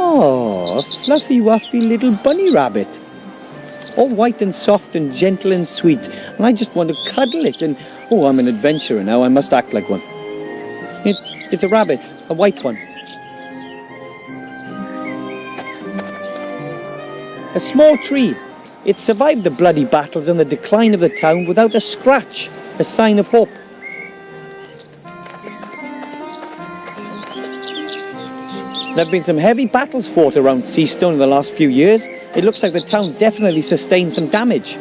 Oh, a fluffy, wuffy little bunny rabbit. All white and soft and gentle and sweet. And I just want to cuddle it. And, oh, I'm an adventurer now. I must act like one. It's a rabbit, a white one. A small tree. It survived the bloody battles and the decline of the town without a scratch, a sign of hope. There have been some heavy battles fought around Seastone in the last few years. It looks like the town definitely sustained some damage.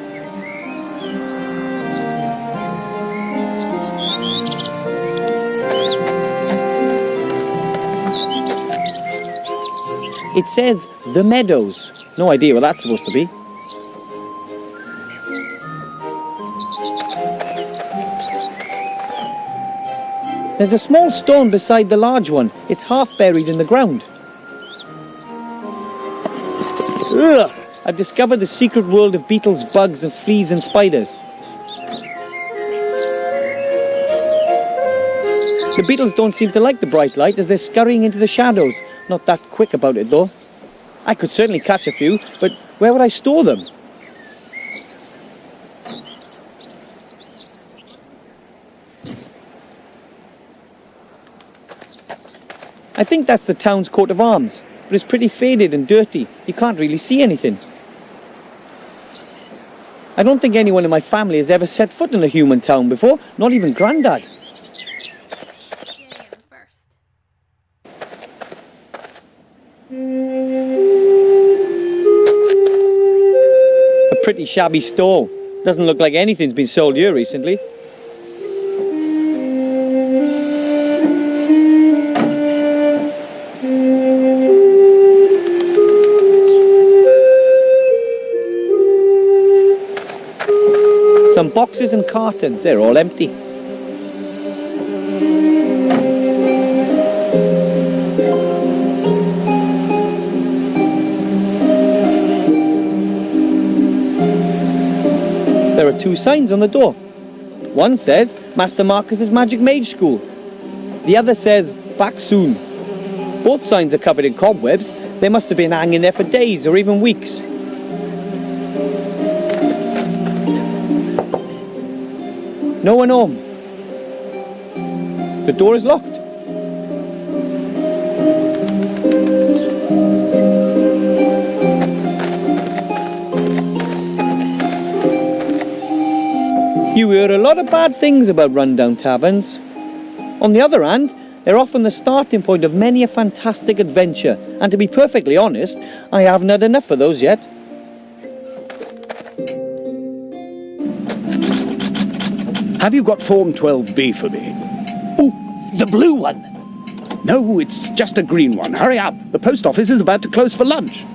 It says The Meadows. No idea what that's supposed to be. There's a small stone beside the large one. It's half buried in the ground. Ugh! I've discovered the secret world of beetles, bugs, and fleas and spiders. The beetles don't seem to like the bright light as they're scurrying into the shadows. Not that quick about it, though. I could certainly catch a few, but where would I store them? I think that's the town's coat of arms, but it's pretty faded and dirty. You can't really see anything. I don't think anyone in my family has ever set foot in a human town before, not even Grandad. A pretty shabby stall. Doesn't look like anything's been sold here recently. Some boxes and cartons, they're all empty. There are two signs on the door. One says Master Marcus's Magic Mage School. The other says back soon. Both signs are covered in cobwebs. They must have been hanging there for days or even weeks. No one home. The door is locked. You hear a lot of bad things about rundown taverns. On the other hand, they're often the starting point of many a fantastic adventure, and to be perfectly honest, I haven't had enough of those yet. Have you got Form 12B for me? Oh, the blue one. No, it's just a green one. Hurry up. The post office is about to close for lunch.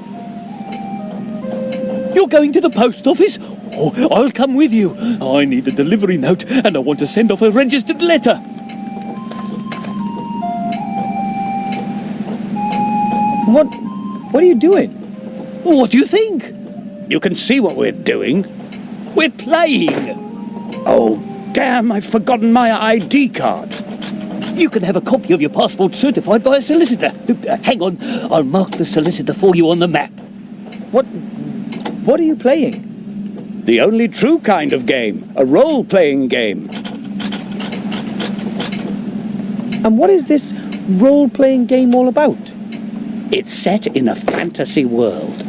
You're going to the post office? Oh, I'll come with you. I need a delivery note and I want to send off a registered letter. What are you doing? What do you think? You can see what we're doing. We're playing. Oh, damn, I've forgotten my ID card. You can have a copy of your passport certified by a solicitor. Hang on, I'll mark the solicitor for you on the map. What are you playing? The only true kind of game, a role-playing game. And what is this role-playing game all about? It's set in a fantasy world.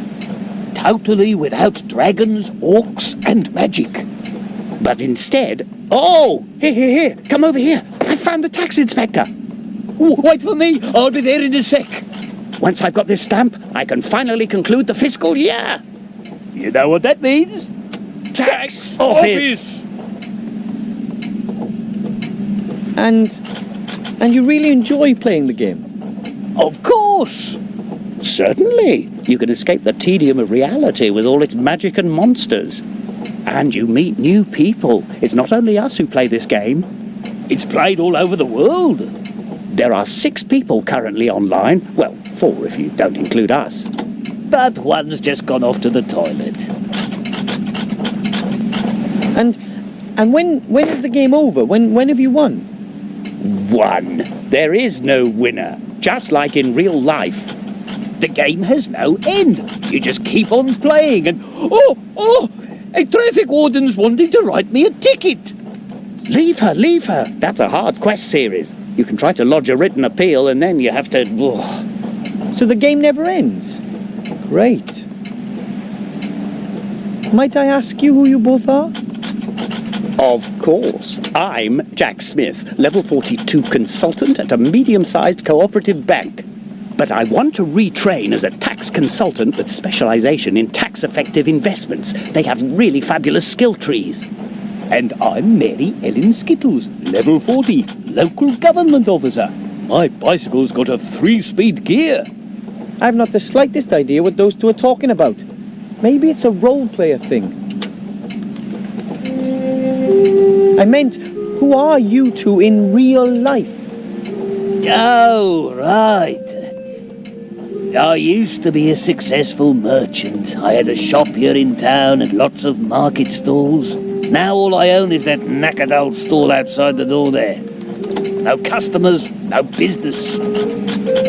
Totally without dragons, orcs, and magic. But instead... Oh! Here, come over here. I found the tax inspector. Oh, wait for me, I'll be there in a sec. Once I've got this stamp, I can finally conclude the fiscal year. You know what that means? Tax office! And you really enjoy playing the game? Of course! Certainly. You can escape the tedium of reality with all its magic and monsters. And you meet new people. It's not only us who play this game. It's played all over the world. There are 6 people currently online. Well, 4 if you don't include us. But one's just gone off to the toilet. And when is the game over? When have you won? Won. There is no winner. Just like in real life. The game has no end. You just keep on playing and... Oh! A traffic warden's wanting to write me a ticket. Leave her. That's a hard quest series. You can try to lodge a written appeal and then you have to... So the game never ends? Great. Might I ask you who you both are? Of course. I'm Jack Smith, level 42 consultant at a medium-sized cooperative bank. But I want to retrain as a tax consultant with specialization in tax-effective investments. They have really fabulous skill trees. And I'm Mary Ellen Skittles, level 40, local government officer. My bicycle's got a 3-speed gear. I've not the slightest idea what those two are talking about. Maybe it's a role-player thing. I meant, who are you two in real life? Oh, right. I used to be a successful merchant. I had a shop here in town and lots of market stalls. Now all I own is that knackered old stall outside the door there. No customers, no business.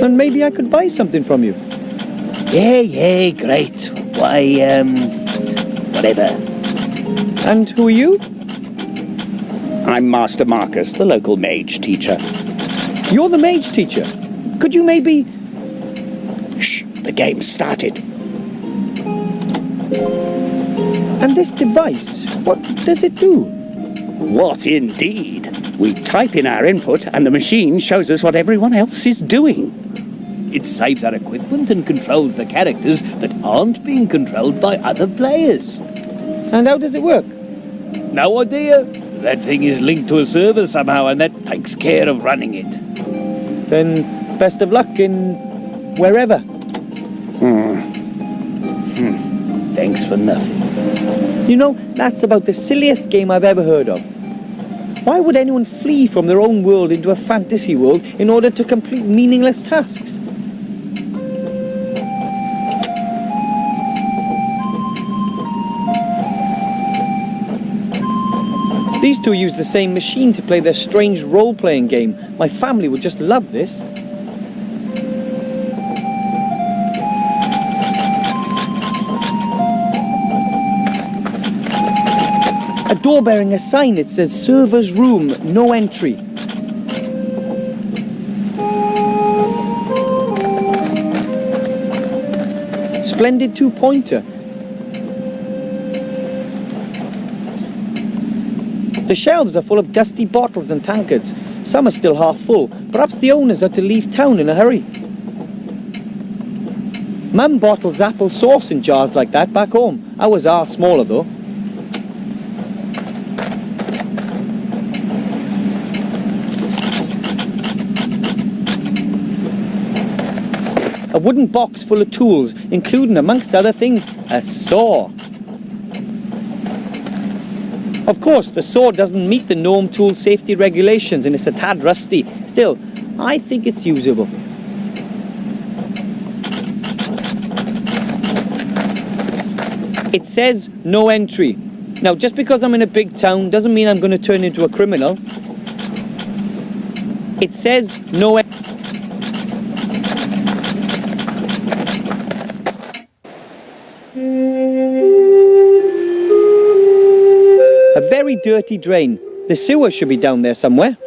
And maybe I could buy something from you. Yeah, great. Why, whatever. And who are you? I'm Master Marcus, the local mage teacher. You're the mage teacher. Could you maybe... Shh, the game started. And this device, what does it do? What indeed? We type in our input and the machine shows us what everyone else is doing. It saves our equipment and controls the characters that aren't being controlled by other players. And how does it work? No idea. That thing is linked to a server somehow and that takes care of running it. Then best of luck in... wherever. Thanks for nothing. You know, that's about the silliest game I've ever heard of. Why would anyone flee from their own world into a fantasy world in order to complete meaningless tasks? These two use the same machine to play their strange role-playing game. My family would just love this. A door bearing a sign that says server's room, no entry. Splendid 2-pointer. The shelves are full of dusty bottles and tankards. Some are still half full. Perhaps the owners are to leave town in a hurry. Mum bottles apple sauce in jars like that back home. Ours are smaller though. A wooden box full of tools, including, amongst other things, a saw. Of course, the saw doesn't meet the gnome tool safety regulations and it's a tad rusty. Still, I think it's usable. It says no entry. Now, just because I'm in a big town doesn't mean I'm going to turn into a criminal. It says no entry. A very dirty drain. The sewer should be down there somewhere.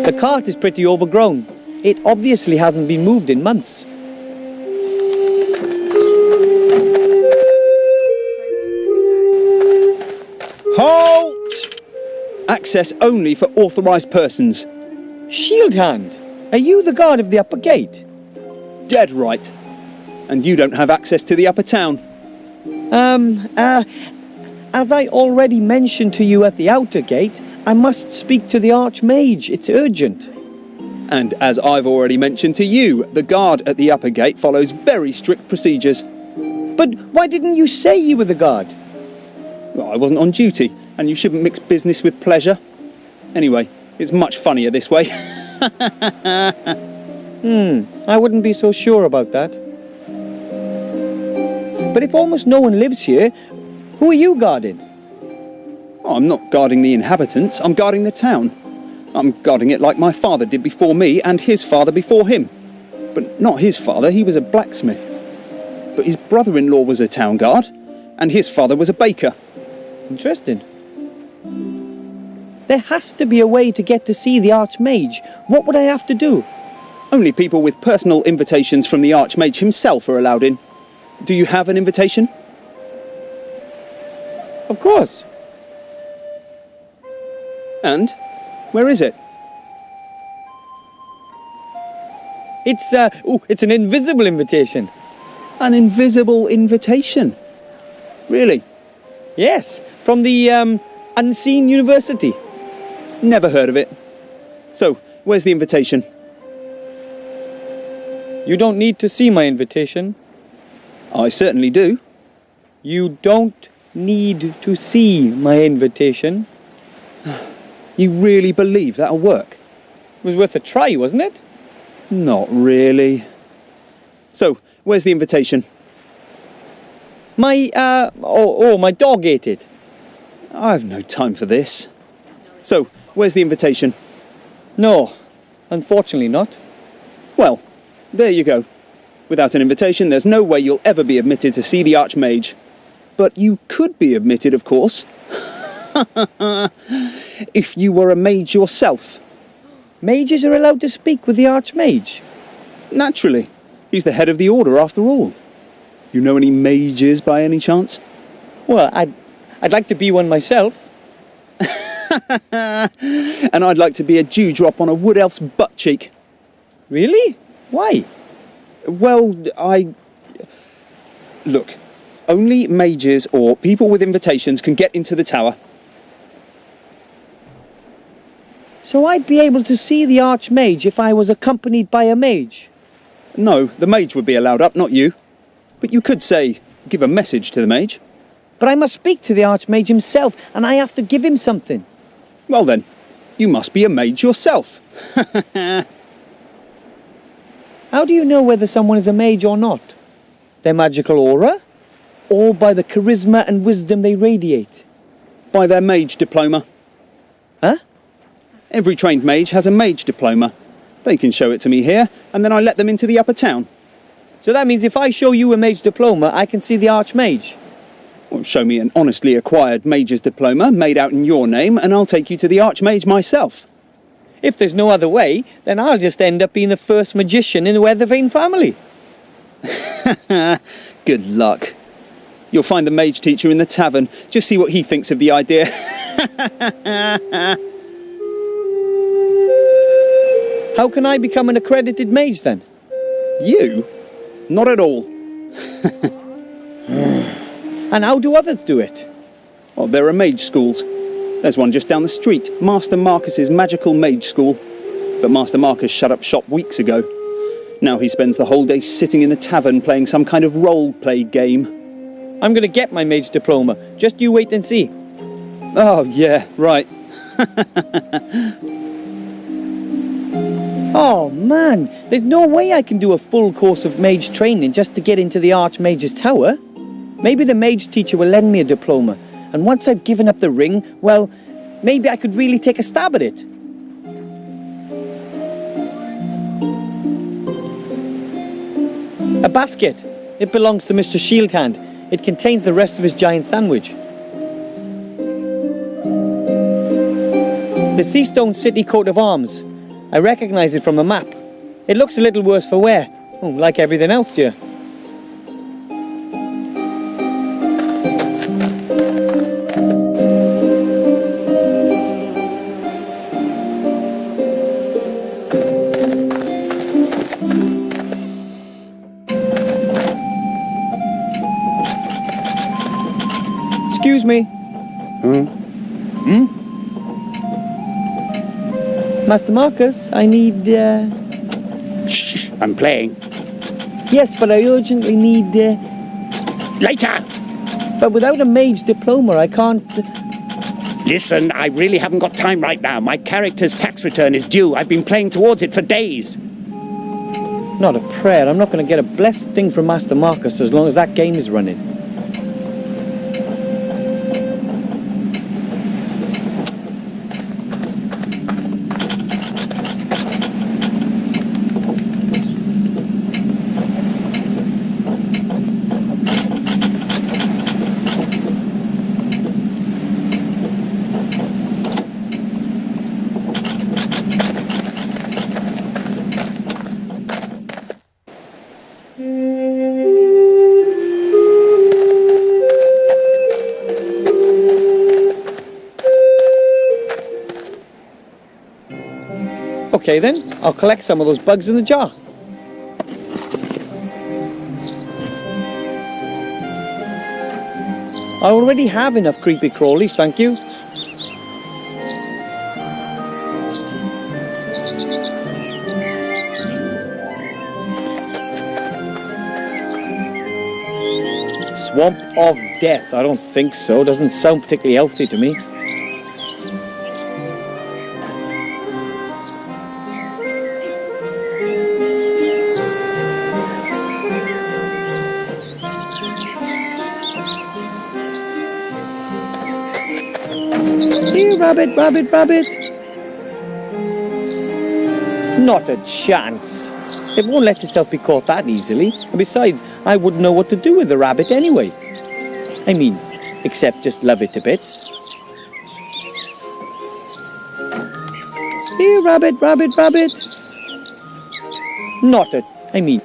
The cart is pretty overgrown. It obviously hasn't been moved in months. Halt! Access only for authorised persons. Shield Hand, are you the guard of the upper gate? Dead right. And you don't have access to the upper town. As I already mentioned to you at the outer gate, I must speak to the Archmage. It's urgent. And as I've already mentioned to you, the guard at the upper gate follows very strict procedures. But why didn't you say you were the guard? Well, I wasn't on duty, and you shouldn't mix business with pleasure. Anyway, it's much funnier this way. I wouldn't be so sure about that. But if almost no one lives here, who are you guarding? Oh, I'm not guarding the inhabitants, I'm guarding the town. I'm guarding it like my father did before me and his father before him. But not his father, he was a blacksmith. But his brother-in-law was a town guard, and his father was a baker. Interesting. There has to be a way to get to see the Archmage. What would I have to do? Only people with personal invitations from the Archmage himself are allowed in. Do you have an invitation? Of course. And? Where is it? It's an invisible invitation. An invisible invitation? Really? Yes, from the Unseen University. Never heard of it. So, where's the invitation? You don't need to see my invitation. I certainly do. You don't need to see my invitation. You really believe that'll work? It was worth a try, wasn't it? Not really. So, where's the invitation? My dog ate it. I've no time for this. So, where's the invitation? No, unfortunately not. Well, there you go. Without an invitation, there's no way you'll ever be admitted to see the Archmage. But you could be admitted, of course. If you were a mage yourself. Mages are allowed to speak with the Archmage. Naturally. He's the head of the order, after all. You know any mages by any chance? Well, I'd like to be one myself. And I'd like to be a dewdrop on a wood elf's butt cheek. Really? Why? Well, Look, only mages or people with invitations can get into the tower. So I'd be able to see the Archmage if I was accompanied by a mage? No, the mage would be allowed up, not you. But you could say, give a message to the mage. But I must speak to the Archmage himself, and I have to give him something. Well then, you must be a mage yourself. How do you know whether someone is a mage or not? Their magical aura? Or by the charisma and wisdom they radiate? By their mage diploma. Huh? Every trained mage has a mage diploma. They can show it to me here, and then I let them into the upper town. So that means if I show you a mage diploma, I can see the Archmage? Well, show me an honestly acquired mage's diploma made out in your name, and I'll take you to the Archmage myself. If there's no other way, then I'll just end up being the first magician in the Weathervane family. Good luck. You'll find the mage teacher in the tavern. Just see what he thinks of the idea. How can I become an accredited mage then? You? Not at all. And how do others do it? Well, there are mage schools. There's one just down the street, Master Marcus's magical mage school. But Master Marcus shut up shop weeks ago. Now he spends the whole day sitting in the tavern playing some kind of role-play game. I'm going to get my mage diploma. Just you wait and see. Oh, yeah, right. Oh man, there's no way I can do a full course of mage training just to get into the Archmage's tower. Maybe the mage teacher will lend me a diploma, and once I've given up the ring, well, maybe I could really take a stab at it. A basket. It belongs to Mr. Shieldhand. It contains the rest of his giant sandwich. The Seastone City coat of arms. I recognise it from a map. It looks a little worse for wear, like everything else here. Excuse me. Master Marcus, I need, Shh, I'm playing. Yes, but I urgently need, Later! But without a mage diploma, I can't... Listen, I really haven't got time right now. My character's tax return is due. I've been playing towards it for days. Not a prayer. I'm not going to get a blessed thing from Master Marcus as long as that game is running. Okay then, I'll collect some of those bugs in the jar. I already have enough creepy crawlies, thank you. Swamp of Death. I don't think so. Doesn't sound particularly healthy to me. Here, rabbit, rabbit, rabbit. Not a chance. It won't let itself be caught that easily. And besides, I wouldn't know what to do with the rabbit anyway. I mean, except just love it to bits. Here, rabbit, rabbit, rabbit. Not a... I mean...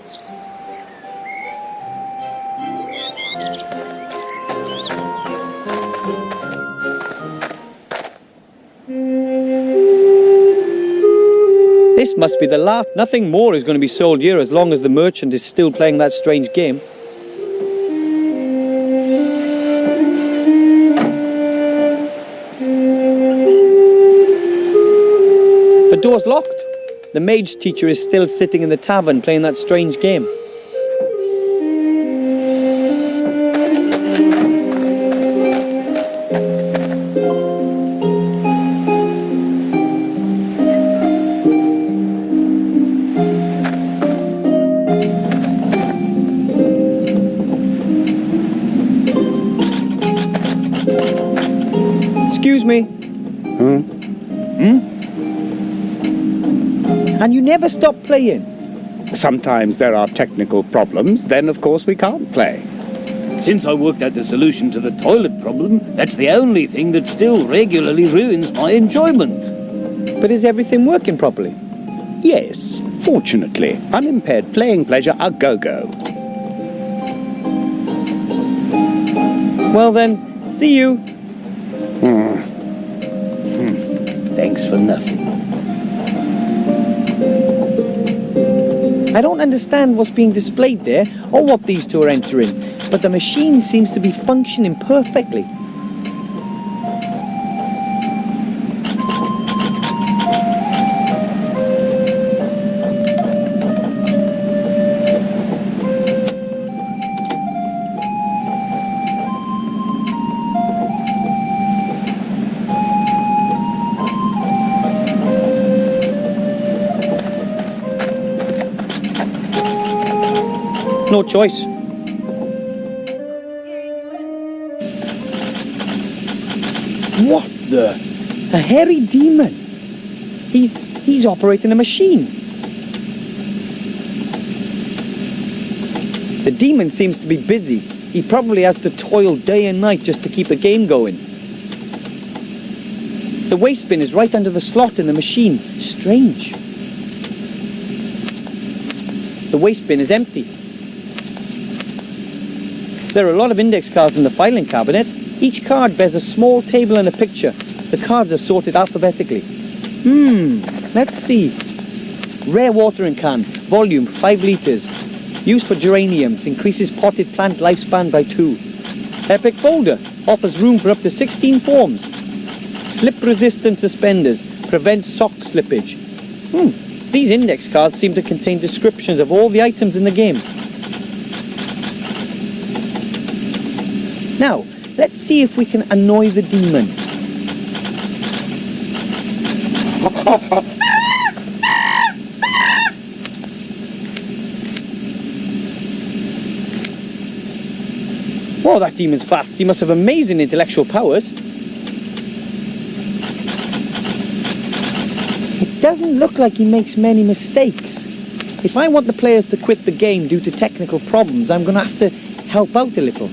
This must be the last. Nothing more is going to be sold here as long as the merchant is still playing that strange game. The door's locked. The mage teacher is still sitting in the tavern playing that strange game. Excuse me. And you never stop playing. Sometimes there are technical problems, then of course we can't play. Since I worked out the solution to the toilet problem, that's the only thing that still regularly ruins my enjoyment. But is everything working properly? Yes, fortunately, unimpaired playing pleasure a go-go. Well then, see you. Thanks for nothing. I don't understand what's being displayed there or what these two are entering, but the machine seems to be functioning perfectly. No choice. What the? A hairy demon. He's operating a machine. The demon seems to be busy. He probably has to toil day and night just to keep the game going. The waste bin is right under the slot in the machine. Strange. The waste bin is empty. There are a lot of index cards in the filing cabinet. Each card bears a small table and a picture. The cards are sorted alphabetically. Let's see. Rare watering can, volume 5 litres. Used for geraniums, increases potted plant lifespan by 2. Epic folder, offers room for up to 16 forms. Slip-resistant suspenders, prevents sock slippage. These index cards seem to contain descriptions of all the items in the game. Now, let's see if we can annoy the demon. Whoa, that demon's fast. He must have amazing intellectual powers. It doesn't look like he makes many mistakes. If I want the players to quit the game due to technical problems, I'm going to have to help out a little.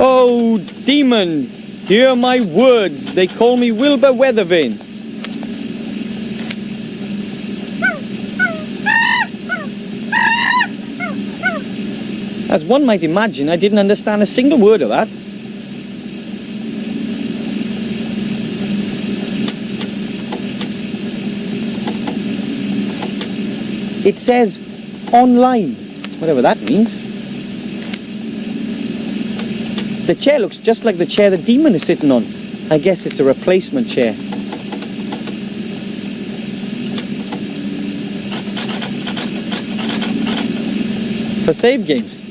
Oh, demon, hear my words. They call me Wilbur Weathervane. As one might imagine, I didn't understand a single word of that. It says online, whatever that means. The chair looks just like the chair the demon is sitting on. I guess it's a replacement chair. For save games.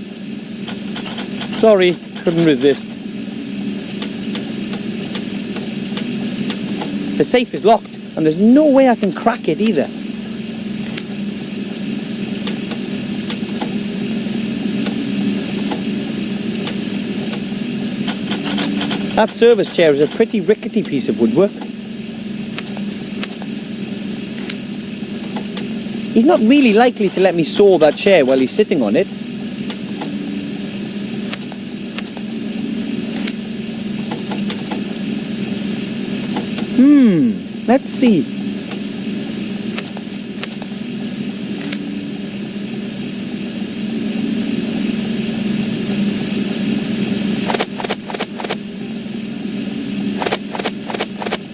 Sorry, couldn't resist. The safe is locked, and there's no way I can crack it either. That service chair is a pretty rickety piece of woodwork. He's not really likely to let me saw that chair while he's sitting on it. Let's see.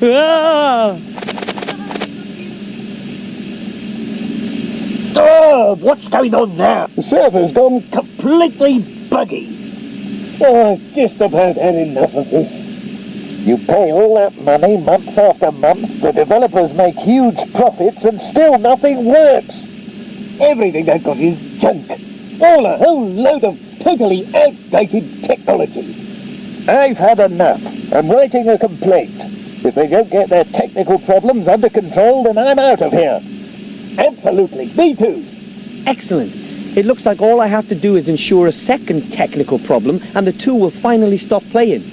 Ah! Oh, what's going on now? The server's gone completely buggy. Oh, I've just about had enough of this. You pay all that money month after month, the developers make huge profits, and still nothing works. Everything they've got is junk. All a whole load of totally outdated technology. I've had enough. I'm writing a complaint. If they don't get their technical problems under control, then I'm out of here. Absolutely. Me too. Excellent. It looks like all I have to do is ensure a second technical problem, and the two will finally stop playing.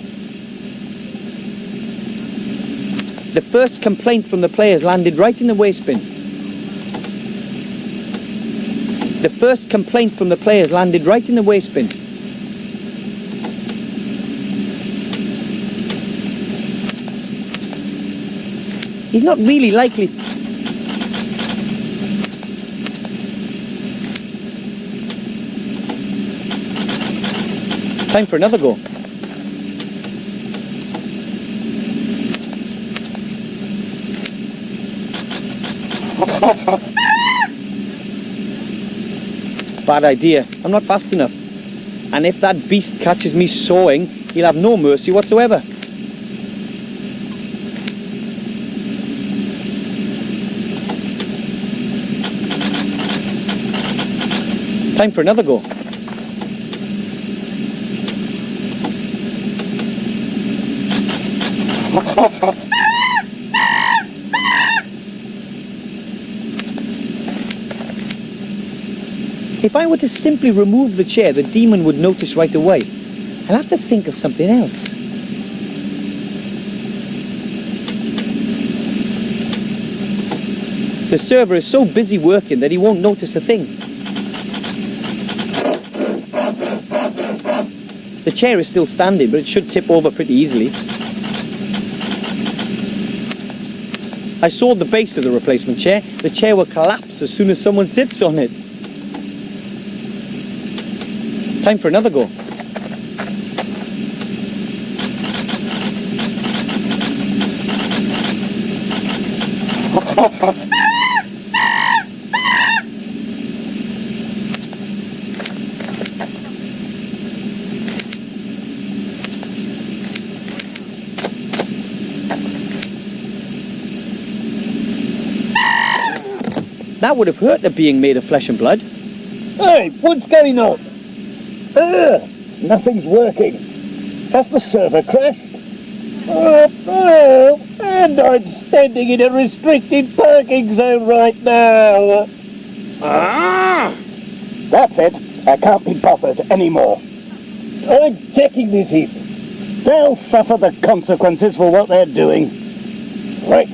The first complaint from the players landed right in the waste bin. The first complaint from the players landed right in the waste bin. He's not really likely... Time for another go. Bad idea. I'm not fast enough. And if that beast catches me sawing, he'll have no mercy whatsoever. Time for another go. If I were to simply remove the chair, the demon would notice right away. I'll have to think of something else. The server is so busy working that he won't notice a thing. The chair is still standing, but it should tip over pretty easily. I sawed the base of the replacement chair. The chair will collapse as soon as someone sits on it. Time for another go. That would have hurt the being made of flesh and blood. Hey, what's going on? Nothing's working. Has the server crashed? Oh, and I'm standing in a restricted parking zone right now. That's it. I can't be bothered anymore. I'm checking this in. They'll suffer the consequences for what they're doing. Right.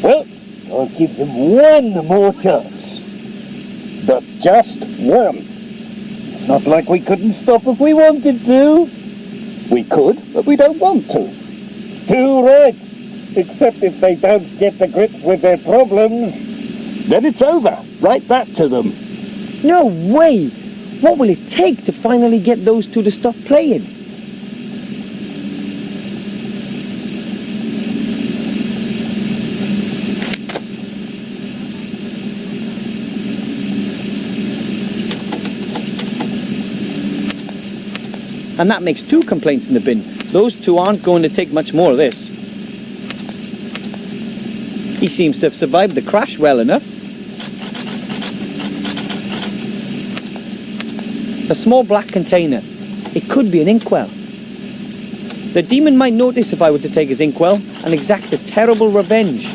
Well, I'll give them one more chance. But just one. It's not like we couldn't stop if we wanted to. We could, but we don't want to. Too right. Except if they don't get to grips with their problems. Then it's over. Write that to them. No way! What will it take to finally get those two to stop playing? And that makes 2 complaints in the bin. Those 2 aren't going to take much more of this. He seems to have survived the crash well enough. A small black container. It could be an inkwell. The demon might notice if I were to take his inkwell and exact a terrible revenge.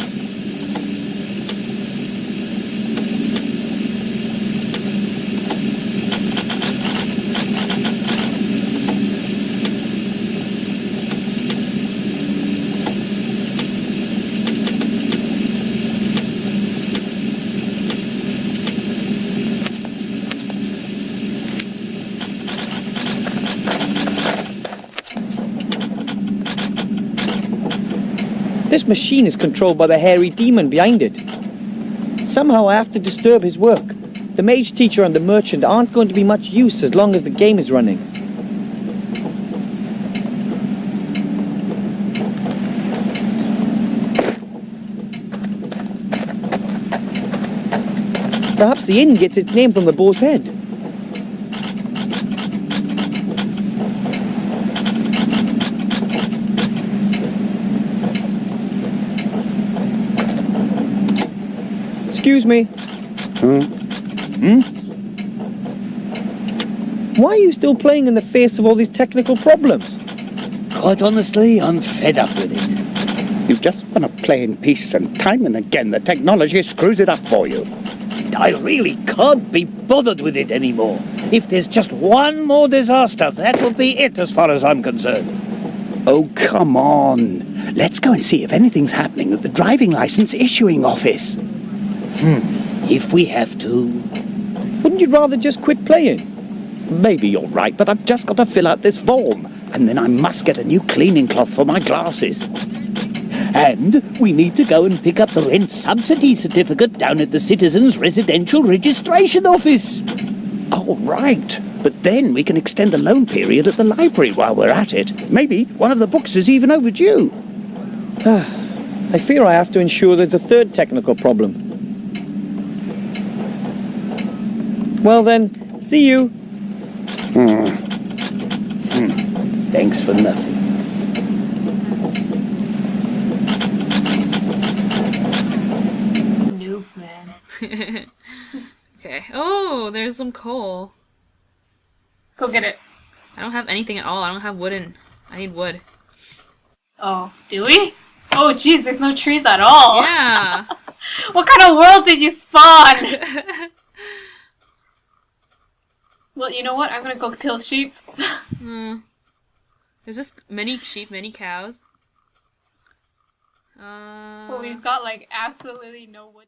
This machine is controlled by the hairy demon behind it. Somehow I have to disturb his work. The mage teacher and the merchant aren't going to be much use as long as the game is running. Perhaps the inn gets its name from the boar's head. Excuse me. Why are you still playing in the face of all these technical problems? Quite honestly, I'm fed up with it. You just want to play in peace, and time and again the technology screws it up for you. I really can't be bothered with it anymore. If there's just one more disaster, that will be it as far as I'm concerned. Oh, come on. Let's go and see if anything's happening at the driving license issuing office. If we have to. Wouldn't you rather just quit playing? Maybe you're right, but I've just got to fill out this form. And then I must get a new cleaning cloth for my glasses. And we need to go and pick up the rent subsidy certificate down at the Citizens Residential Registration Office. Oh, right. But then we can extend the loan period at the library while we're at it. Maybe one of the books is even overdue. I fear I have to ensure there's a third technical problem. Well then, see you. Thanks for nothing. Noob, man. Okay. Oh, there's some coal. Go get it. I don't have anything at all. I don't have wooden. I need wood. Oh, do we? Oh, jeez, there's no trees at all. Yeah. What kind of world did you spawn? Well, you know what? I'm gonna go kill sheep. There's just many sheep, many cows. But we've got like absolutely no wood.